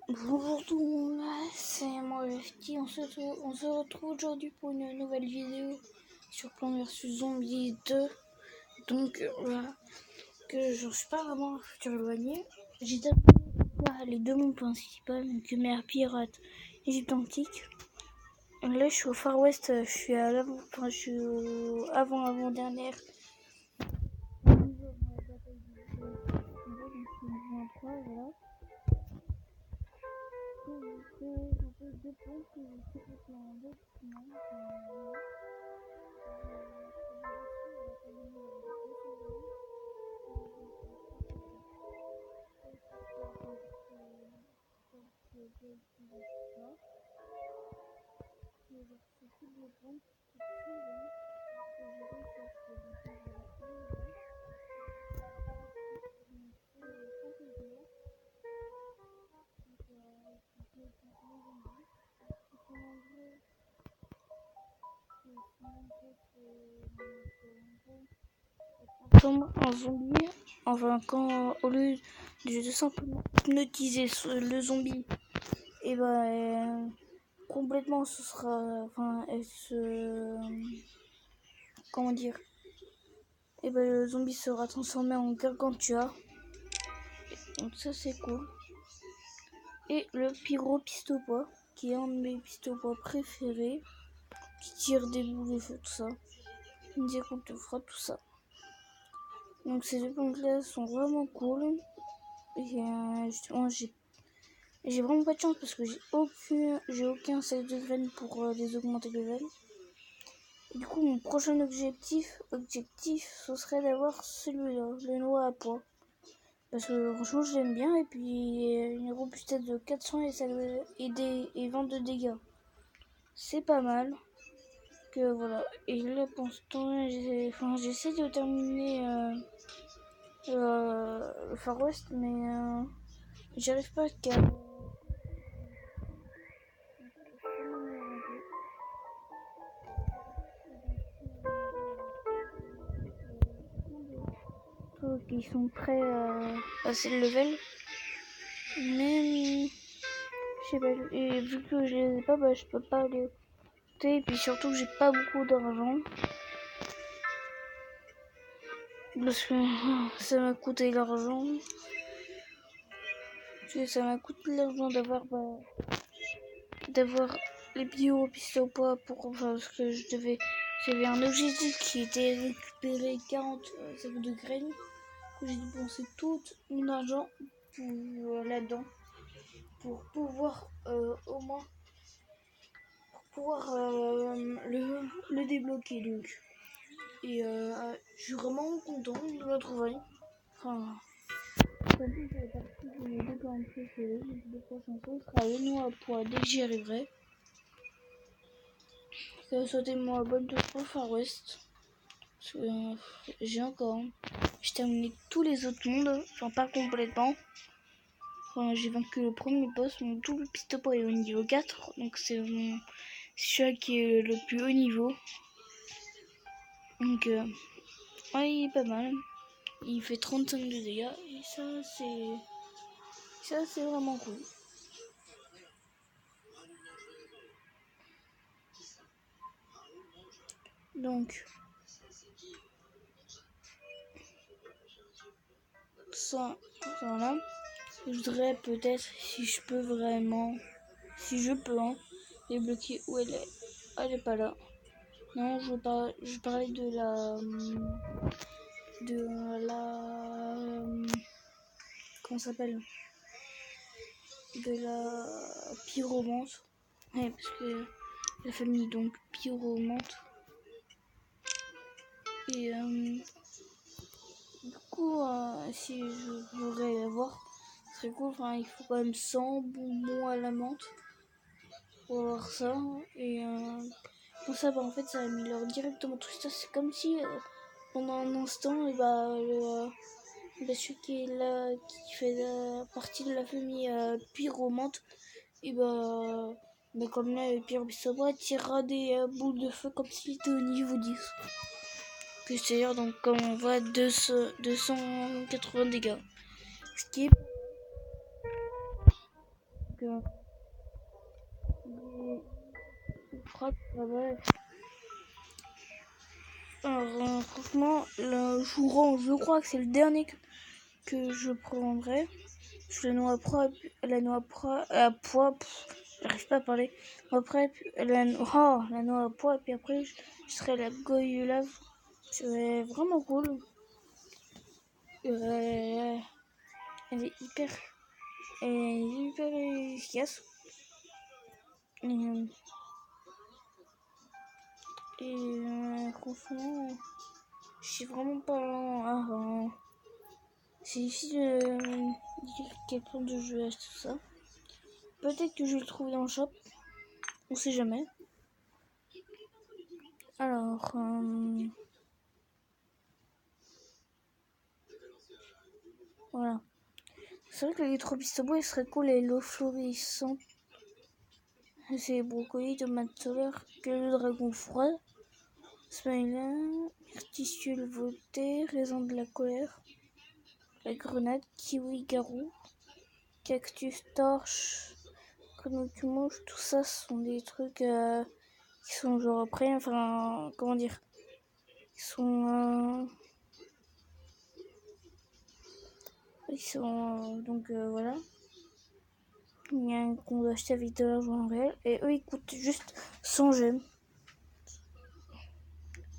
Bonjour tout le monde, c'est moi Lefty, on se retrouve aujourd'hui pour une nouvelle vidéo sur Plants vs Zombies 2. Donc voilà, que je suis pas vraiment un futur éloigné. J'ai terminé les deux mondes principaux, donc mer pirate Égypte antique. Là je suis au Far West, je suis à l'avant, je suis au avant-dernière. Voilà. Deux points que je sais en document. Un zombie, enfin quand au lieu de simplement hypnotiser le zombie, et complètement ce sera, enfin elle se, comment dire, et le zombie sera transformé en gargantua, donc ça c'est cool. Et le pyro-pistopois, qui est un de mes pistopois préférés, qui tire des boules de feu, tout ça, une découpe de froid, tout ça. Donc ces deux plantes-là sont vraiment cool. Et justement, j'ai vraiment pas de chance parce que j'ai aucun set de graines pour les augmenter de level. Et du coup, mon prochain objectif, ce serait d'avoir celui-là, le noix à pois. Parce que franchement, je l'aime bien. Et puis, une robustesse de 400 et 20 de dégâts. C'est pas mal. Que voilà. Et là, pour l'instant, j'essaie de terminer le Far West, mais j'arrive pas à qui sont prêts à passer le level, mais je sais pas, et vu que je les ai pas, je peux pas les écouter, et puis surtout que j'ai pas beaucoup d'argent parce que ça m'a coûté l'argent, ça m'a coûté l'argent d'avoir les pyro-pistopois pour, parce que j'avais un objectif qui était récupérer 40 sacs de graines. J'ai dépensé tout mon argent là-dedans pour pouvoir au moins le débloquer donc. Et je suis vraiment content de la trouver. Enfin, comme si ça fait partie de mes deux plantes préférées. Le prochain tour sera le noix à pois dès que j'y arriverai. Souhaitez-moi bonne tour pour Far West. Parce que j'ai terminé tous les autres mondes, enfin pas complètement. Enfin, j'ai vaincu le premier boss, mon double pistopois est au niveau 4, donc c'est celui qui est le plus haut niveau. Donc ouais, il est pas mal. Il fait 35 de dégâts et ça c'est vraiment cool. Donc ça voilà. Je voudrais peut-être, si je peux débloquer où elle est. Elle est pas là. Non, je parlais de la comment ça s'appelle, de la pyromante. Ouais, parce que la famille donc pyromante. Et du coup, si je voudrais l'avoir, ce serait cool. Enfin, il faut quand même 100 bonbons à la menthe pour avoir ça. Et pour ça, en fait, ça améliore directement tout ça. C'est comme si pendant un instant, et celui qui est là, qui fait partie de la famille pyromante, et comme là, le pyropistopois tirera des boules de feu comme s'il était au niveau 10. C'est-à-dire, donc, comme on voit, 280 dégâts. Ce qui est Donc, je crois que ça va. Alors, franchement, je crois que c'est le dernier que je prendrai. La noix à pois, j'arrive pas à parler. Après, la noix à pois, et puis après, je serai la goyave. C'est vraiment cool. Elle est hyper efficace. Franchement, je sais vraiment pas. C'est difficile de dire quel point de jeu acheter tout ça. Peut-être que je le trouve dans le shop. On sait jamais. Alors, voilà. C'est vrai que l'électropistobo, il serait cool et l'eau florissante. C'est brocoli, tomate solaire, que le dragon froid, smiley, myrtille volté, raisin de la colère, la grenade, kiwi garou, cactus torche, grenouille qui mange, tout ça ce sont des trucs qui sont genre après, enfin, comment dire, donc voilà. Il y a un qu'on doit acheter avec de l'argent en réel et eux ils coûtent juste 100 gemmes.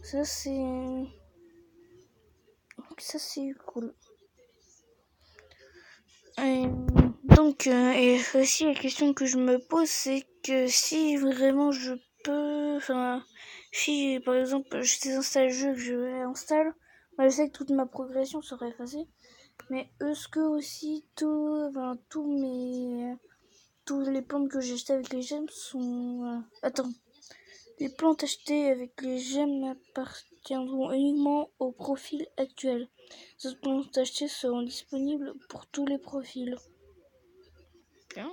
Ça c'est cool. Et donc et aussi la question que je me pose c'est que si vraiment je peux, enfin si par exemple je désinstalle le jeu que je réinstalle, moi je sais que toute ma progression sera effacée, mais est-ce que aussi tous les plantes que j'ai achetées avec les gemmes sont les plantes achetées avec les gemmes appartiendront uniquement au profil actuel. Les autres plantes achetées seront disponibles pour tous les profils. Bien.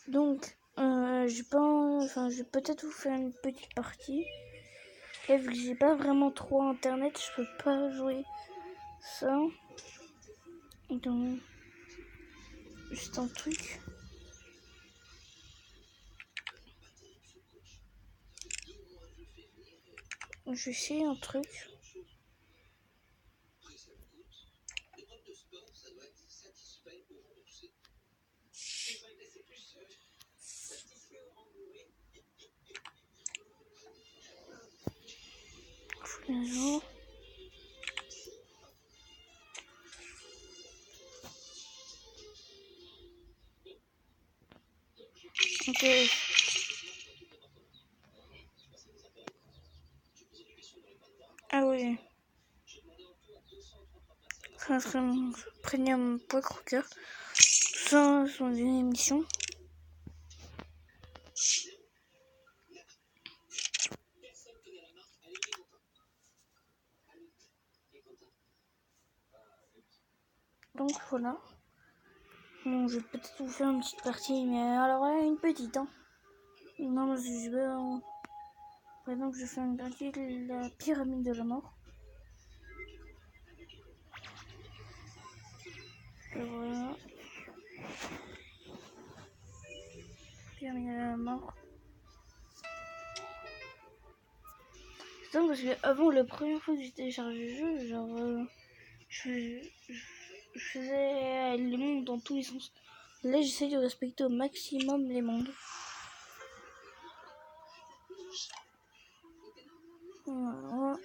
Donc, je vais peut-être vous faire une petite partie. Et vu que j'ai pas vraiment trop internet, je peux pas jouer ça. Donc, juste un truc. Je vais essayer un truc. Bonjour. Ok. Ah oui. Ça serait mon premium poids croqueur. Tout ça sont des émissions. Donc voilà. Bon, je vais peut-être vous faire une petite partie, mais alors là, une petite, hein. Non, parce que je vais... Par exemple, je fais une partie de la pyramide de la mort. Et voilà. Pyramide de la mort. C'est dingue parce que avant, la première fois que j'ai téléchargé le jeu, genre... je faisais les mondes dans tous les sens. Là, j'essaie de respecter au maximum les mondes. Voilà.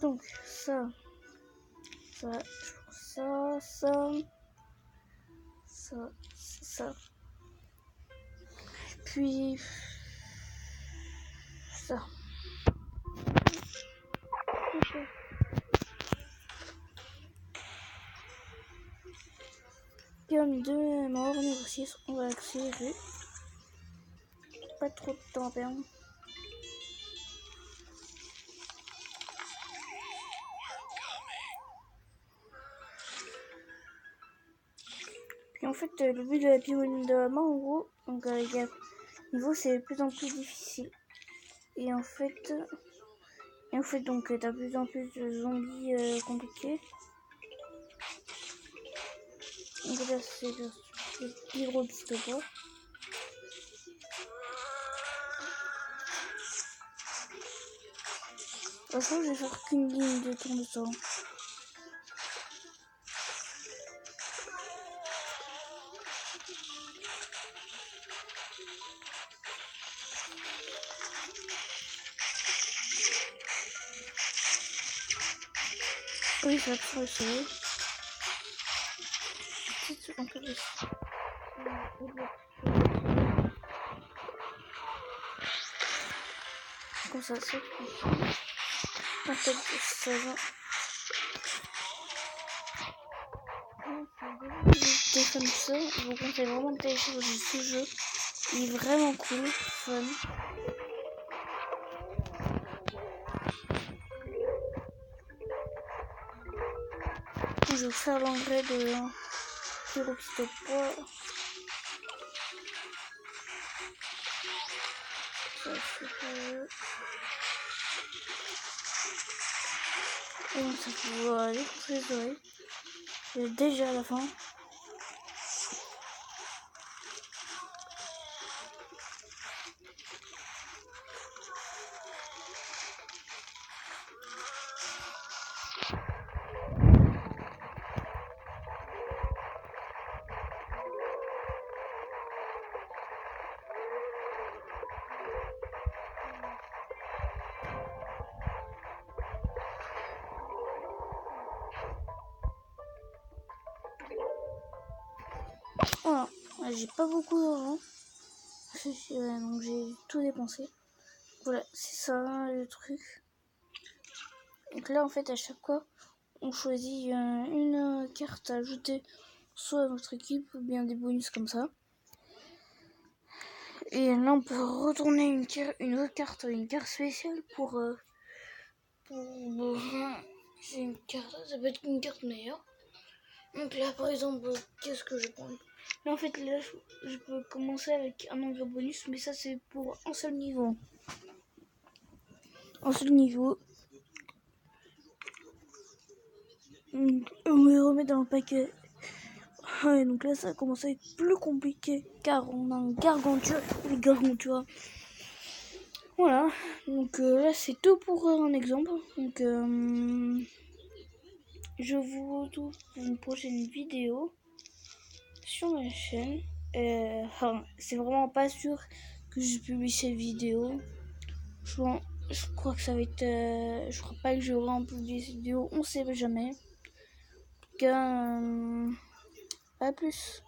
Donc, ça, puis ça. Pyramide 2, mort, niveau 6, on va accélérer. Pas trop de temps à perdre. Puis en fait, le but de la pyramide de la mort, en gros, donc il y a niveau c'est de plus en plus difficile. Et en fait donc t'as de plus en plus de zombies compliqués. Donc là c'est le pyropistopore. De toute façon je vais faire qu'une ligne de tour de temps. Oui, ça va essayer. Petite un peu de comme ça, c'est en fait ça va. Comme ça, je vous conseille vraiment de télécharger ce jeu. Il est vraiment cool, fun. Je vais faire l'engrais de pyropistopore. Ça et donc ça peut aller pour les oreilles. C'est déjà à la fin. Voilà, j'ai pas beaucoup d'argent. Donc j'ai tout dépensé. Voilà, c'est ça le truc. Donc là en fait à chaque fois on choisit une carte à ajouter soit à notre équipe ou bien des bonus comme ça. Et là on peut retourner une autre carte, une carte spéciale pour c'est une carte, ça peut être une carte meilleure. Donc là par exemple qu'est-ce que je prends? Là en fait là je peux commencer avec un engrais bonus, mais ça c'est pour un seul niveau. Un seul niveau. On me remet dans le paquet. Ouais, donc là ça commence à être plus compliqué car on a un gargantua et les gargantua. Voilà, donc là c'est tout pour un exemple. Donc je vous retrouve pour une prochaine vidéo sur ma chaîne. C'est vraiment pas sûr que je publie cette vidéo. Je crois que ça va être. Je crois pas que je vais vraiment publier cette vidéo. On sait jamais. En tout cas, à plus.